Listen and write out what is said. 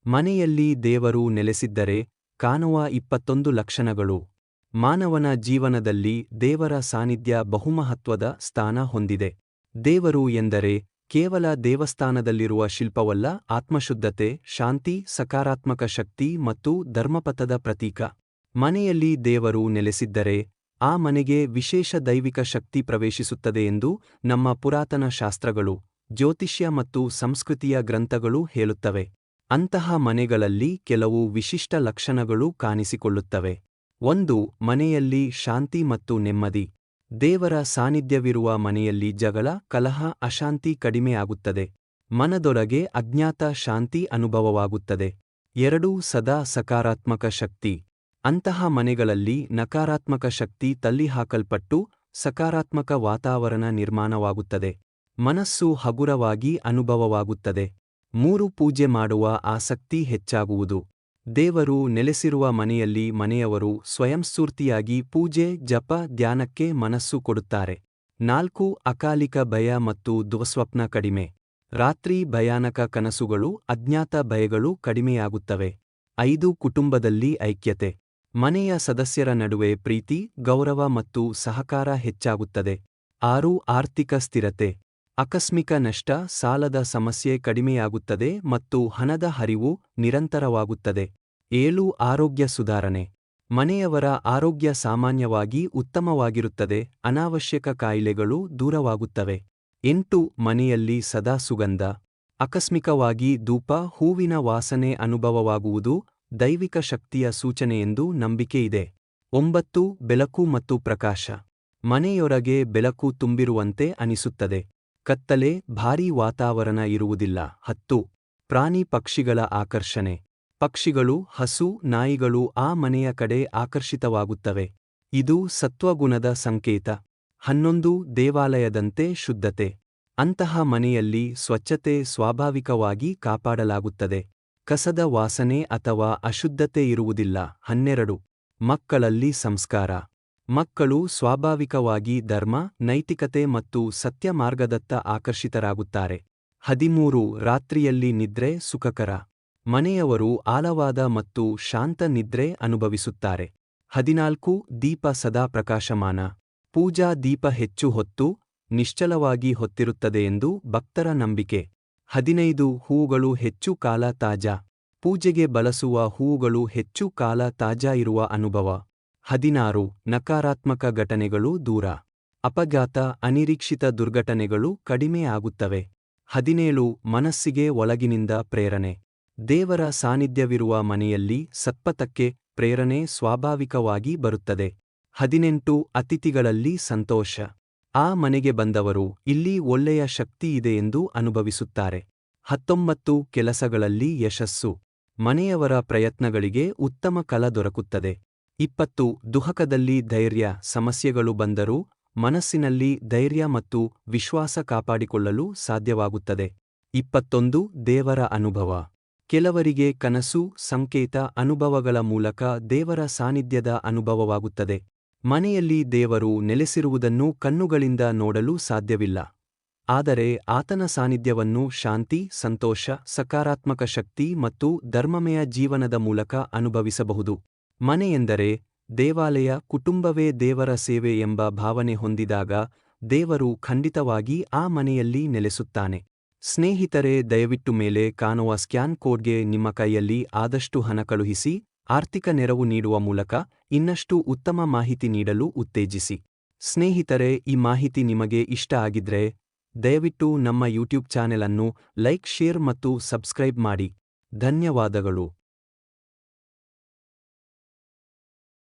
ಮನೆಯಲ್ಲಿ ದೇವರು ನೆಲೆಸಿದ್ದರೆ ಕಾಣುವ 21 ಲಕ್ಷಣಗಳು. ಮಾನವನ ಜೀವನದಲ್ಲಿ ದೇವರ ಸಾನ್ನಿಧ್ಯ ಬಹುಮಹತ್ವದ ಸ್ಥಾನ ಹೊಂದಿದೆ. ದೇವರು ಎಂದರೆ ಕೇವಲ ದೇವಸ್ಥಾನದಲ್ಲಿರುವ ಶಿಲ್ಪವಲ್ಲ, ಆತ್ಮಶುದ್ಧತೆ, ಶಾಂತಿ, ಸಕಾರಾತ್ಮಕ ಶಕ್ತಿ ಮತ್ತು ಧರ್ಮಪಥದ ಪ್ರತೀಕ. ಮನೆಯಲ್ಲಿ ದೇವರು ನೆಲೆಸಿದ್ದರೆ ಆ ಮನೆಗೆ ವಿಶೇಷ ದೈವಿಕ ಶಕ್ತಿ ಪ್ರವೇಶಿಸುತ್ತದೆ ಎಂದು ನಮ್ಮ ಪುರಾತನ ಶಾಸ್ತ್ರಗಳು, ಜ್ಯೋತಿಷ್ಯ ಮತ್ತು ಸಂಸ್ಕೃತಿಯ ಗ್ರಂಥಗಳು ಹೇಳುತ್ತವೆ. ಅಂತಹ ಮನೆಗಳಲ್ಲಿ ಕೆಲವು ವಿಶಿಷ್ಟ ಲಕ್ಷಣಗಳು ಕಾಣಿಸಿಕೊಳ್ಳುತ್ತವೆ. 1. ಮನೆಯಲ್ಲಿ ಶಾಂತಿ ಮತ್ತು ನೆಮ್ಮದಿ. ದೇವರ ಸಾನ್ನಿಧ್ಯವಿರುವ ಮನೆಯಲ್ಲಿ ಜಗಳ, ಕಲಹ, ಅಶಾಂತಿ ಕಡಿಮೆಯಾಗುತ್ತದೆ. ಮನದೊಳಗೆ ಅಜ್ಞಾತ ಶಾಂತಿ ಅನುಭವವಾಗುತ್ತದೆ. 2. ಸದಾ ಸಕಾರಾತ್ಮಕ ಶಕ್ತಿ. ಅಂತಹ ಮನೆಗಳಲ್ಲಿ ನಕಾರಾತ್ಮಕ ಶಕ್ತಿ ತಳ್ಳಿಹಾಕಲ್ಪಟ್ಟು ಸಕಾರಾತ್ಮಕ ವಾತಾವರಣ ನಿರ್ಮಾಣವಾಗುತ್ತದೆ. ಮನಸ್ಸು ಹಗುರವಾಗಿ ಅನುಭವವಾಗುತ್ತದೆ. 3. ಪೂಜೆ ಮಾಡುವ ಆಸಕ್ತಿ ಹೆಚ್ಚಾಗುವುದು. ದೇವರು ನೆಲೆಸಿರುವ ಮನೆಯಲ್ಲಿ ಮನೆಯವರು ಸ್ವಯಂಸ್ಫೂರ್ತಿಯಾಗಿ ಪೂಜೆ, ಜಪ, ಧ್ಯಾನಕ್ಕೆ ಮನಸ್ಸು ಕೊಡುತ್ತಾರೆ. 4. ಅಕಾಲಿಕ ಭಯ ಮತ್ತು ದುಃಸ್ವಪ್ನ ಕಡಿಮೆ. ರಾತ್ರಿ ಭಯಾನಕ ಕನಸುಗಳು, ಅಜ್ಞಾತ ಭಯಗಳು ಕಡಿಮೆಯಾಗುತ್ತವೆ. 5. ಕುಟುಂಬದಲ್ಲಿ ಐಕ್ಯತೆ. ಮನೆಯ ಸದಸ್ಯರ ನಡುವೆ ಪ್ರೀತಿ, ಗೌರವ ಮತ್ತು ಸಹಕಾರ ಹೆಚ್ಚಾಗುತ್ತದೆ. 6. ಆರ್ಥಿಕ ಸ್ಥಿರತೆ. ಆಕಸ್ಮಿಕ ನಷ್ಟ, ಸಾಲದ ಸಮಸ್ಯೆ ಕಡಿಮೆಯಾಗುತ್ತದೆ ಮತ್ತು ಹಣದ ಹರಿವು ನಿರಂತರವಾಗುತ್ತದೆ. 7. ಆರೋಗ್ಯ ಸುಧಾರಣೆ. ಮನೆಯವರ ಆರೋಗ್ಯ ಸಾಮಾನ್ಯವಾಗಿ ಉತ್ತಮವಾಗಿರುತ್ತದೆ, ಅನಾವಶ್ಯಕ ಕಾಯಿಲೆಗಳು ದೂರವಾಗುತ್ತವೆ. 8. ಮನೆಯಲ್ಲಿ ಸದಾ ಸುಗಂಧ. ಆಕಸ್ಮಿಕವಾಗಿ ಧೂಪ, ಹೂವಿನ ವಾಸನೆ ಅನುಭವವಾಗುವುದು ದೈವಿಕ ಶಕ್ತಿಯ ಸೂಚನೆಯೆಂದು ನಂಬಿಕೆಯಿದೆ. 9. ಬೆಳಕು ಮತ್ತು ಪ್ರಕಾಶ. ಮನೆಯೊಳಗೆ ಬೆಳಕು ತುಂಬಿರುವಂತೆ ಅನಿಸುತ್ತದೆ. ಕತ್ತಲೆ, ಭಾರೀ ವಾತಾವರಣ ಇರುವುದಿಲ್ಲ. 10. ಪ್ರಾಣಿ ಪಕ್ಷಿಗಳ ಆಕರ್ಷಣೆ. ಪಕ್ಷಿಗಳು, ಹಸು, ನಾಯಿಗಳು ಆ ಮನೆಯ ಕಡೆ ಆಕರ್ಷಿತವಾಗುತ್ತವೆ. ಇದು ಸತ್ವಗುಣದ ಸಂಕೇತ. 11. ದೇವಾಲಯದಂತೆ ಶುದ್ಧತೆ. ಅಂತಹ ಮನೆಯಲ್ಲಿ ಸ್ವಚ್ಛತೆ ಸ್ವಾಭಾವಿಕವಾಗಿ ಕಾಪಾಡಲಾಗುತ್ತದೆ. ಕಸದ ವಾಸನೆ ಅಥವಾ ಅಶುದ್ಧತೆ ಇರುವುದಿಲ್ಲ. 12. ಮಕ್ಕಳಲ್ಲಿ ಸಂಸ್ಕಾರ. ಮಕ್ಕಳು ಸ್ವಾಭಾವಿಕವಾಗಿ ಧರ್ಮ, ನೈತಿಕತೆ ಮತ್ತು ಸತ್ಯ ಮಾರ್ಗದತ್ತ ಆಕರ್ಷಿತರಾಗುತ್ತಾರೆ. 13. ರಾತ್ರಿಯಲ್ಲಿ ನಿದ್ರೆ ಸುಖಕರ. ಮನೆಯವರು ಆಳವಾದ ಮತ್ತು ಶಾಂತ ನಿದ್ರೆ ಅನುಭವಿಸುತ್ತಾರೆ. 14. ದೀಪ ಸದಾ ಪ್ರಕಾಶಮಾನ. ಪೂಜಾ ದೀಪ ಹೆಚ್ಚು ಹೊತ್ತು, ನಿಶ್ಚಲವಾಗಿ ಹೊತ್ತಿರುತ್ತದೆ ಎಂದು ಭಕ್ತರ ನಂಬಿಕೆ. 15. ಹೂವುಗಳು ಹೆಚ್ಚು ಕಾಲ ತಾಜಾ. ಪೂಜೆಗೆ ಬಳಸುವ ಹೂವುಗಳು ಹೆಚ್ಚು ಕಾಲ ತಾಜಾ ಇರುವ ಅನುಭವ. 16. ನಕಾರಾತ್ಮಕ ಘಟನೆಗಳು ದೂರ. ಅಪಘಾತ, ಅನಿರೀಕ್ಷಿತ ದುರ್ಘಟನೆಗಳು ಕಡಿಮೆ ಆಗುತ್ತವೆ. 17. ಮನಸ್ಸಿಗೆ ಒಳಗಿನಿಂದ ಪ್ರೇರಣೆ. ದೇವರ ಸಾನ್ನಿಧ್ಯವಿರುವ ಮನೆಯಲ್ಲಿ ಸತ್ಪಥಕ್ಕೆ ಪ್ರೇರಣೆ ಸ್ವಾಭಾವಿಕವಾಗಿ ಬರುತ್ತದೆ. 18. ಅತಿಥಿಗಳಲ್ಲಿ ಸಂತೋಷ. ಆ ಮನೆಗೆ ಬಂದವರು ಇಲ್ಲಿ ಒಳ್ಳೆಯ ಶಕ್ತಿ ಇದೆ ಎಂದು ಅನುಭವಿಸುತ್ತಾರೆ. 19. ಕೆಲಸಗಳಲ್ಲಿ ಯಶಸ್ಸು. ಮನೆಯವರ ಪ್ರಯತ್ನಗಳಿಗೆ ಉತ್ತಮ ಫಲ ದೊರಕುತ್ತದೆ. 20. ದುಃಖದಲ್ಲಿ ಧೈರ್ಯ. ಸಮಸ್ಯೆಗಳು ಬಂದರೂ ಮನಸ್ಸಿನಲ್ಲಿ ಧೈರ್ಯ ಮತ್ತು ವಿಶ್ವಾಸ ಕಾಪಾಡಿಕೊಳ್ಳಲು ಸಾಧ್ಯವಾಗುತ್ತದೆ. 21. ದೇವರ ಅನುಭವ. ಕೆಲವರಿಗೆ ಕನಸು, ಸಂಕೇತ, ಅನುಭವಗಳ ಮೂಲಕ ದೇವರ ಸಾನ್ನಿಧ್ಯದ ಅನುಭವವಾಗುತ್ತದೆ. ಮನೆಯಲ್ಲಿ ದೇವರು ನೆಲೆಸಿರುವುದನ್ನು ಕಣ್ಣುಗಳಿಂದ ನೋಡಲು ಸಾಧ್ಯವಿಲ್ಲ. ಆದರೆ ಆತನ ಸಾನ್ನಿಧ್ಯವನ್ನು ಶಾಂತಿ, ಸಂತೋಷ, ಸಕಾರಾತ್ಮಕ ಶಕ್ತಿ ಮತ್ತು ಧರ್ಮಮಯ ಜೀವನದ ಮೂಲಕ ಅನುಭವಿಸಬಹುದು. ಮನೆಯೆಂದರೆ ದೇವಾಲಯ, ಕುಟುಂಬವೇ ದೇವರ ಸೇವೆ ಎಂಬ ಭಾವನೆ ಹೊಂದಿದಾಗ ದೇವರು ಖಂಡಿತವಾಗಿ ಆ ಮನೆಯಲ್ಲಿ ನೆಲೆಸುತ್ತಾನೆ. ಸ್ನೇಹಿತರೆ, ದಯವಿಟ್ಟು ಮೇಲೆ ಕಾಣುವ ಸ್ಕ್ಯಾನ್ ಕೋಡ್ಗೆ ನಿಮ್ಮ ಕೈಯಲ್ಲಿ ಆದಷ್ಟು ಹಣ ಕಳುಹಿಸಿ ಆರ್ಥಿಕ ನೆರವು ನೀಡುವ ಮೂಲಕ ಇನ್ನಷ್ಟು ಉತ್ತಮ ಮಾಹಿತಿ ನೀಡಲು ಉತ್ತೇಜಿಸಿ. ಸ್ನೇಹಿತರೆ, ಈ ಮಾಹಿತಿ ನಿಮಗೆ ಇಷ್ಟ ಆಗಿದ್ರೆ ದಯವಿಟ್ಟು ನಮ್ಮ ಯೂಟ್ಯೂಬ್ ಚಾನೆಲ್ ಅನ್ನು ಲೈಕ್, ಶೇರ್ ಮತ್ತು ಸಬ್ಸ್ಕ್ರೈಬ್ ಮಾಡಿ. ಧನ್ಯವಾದಗಳು.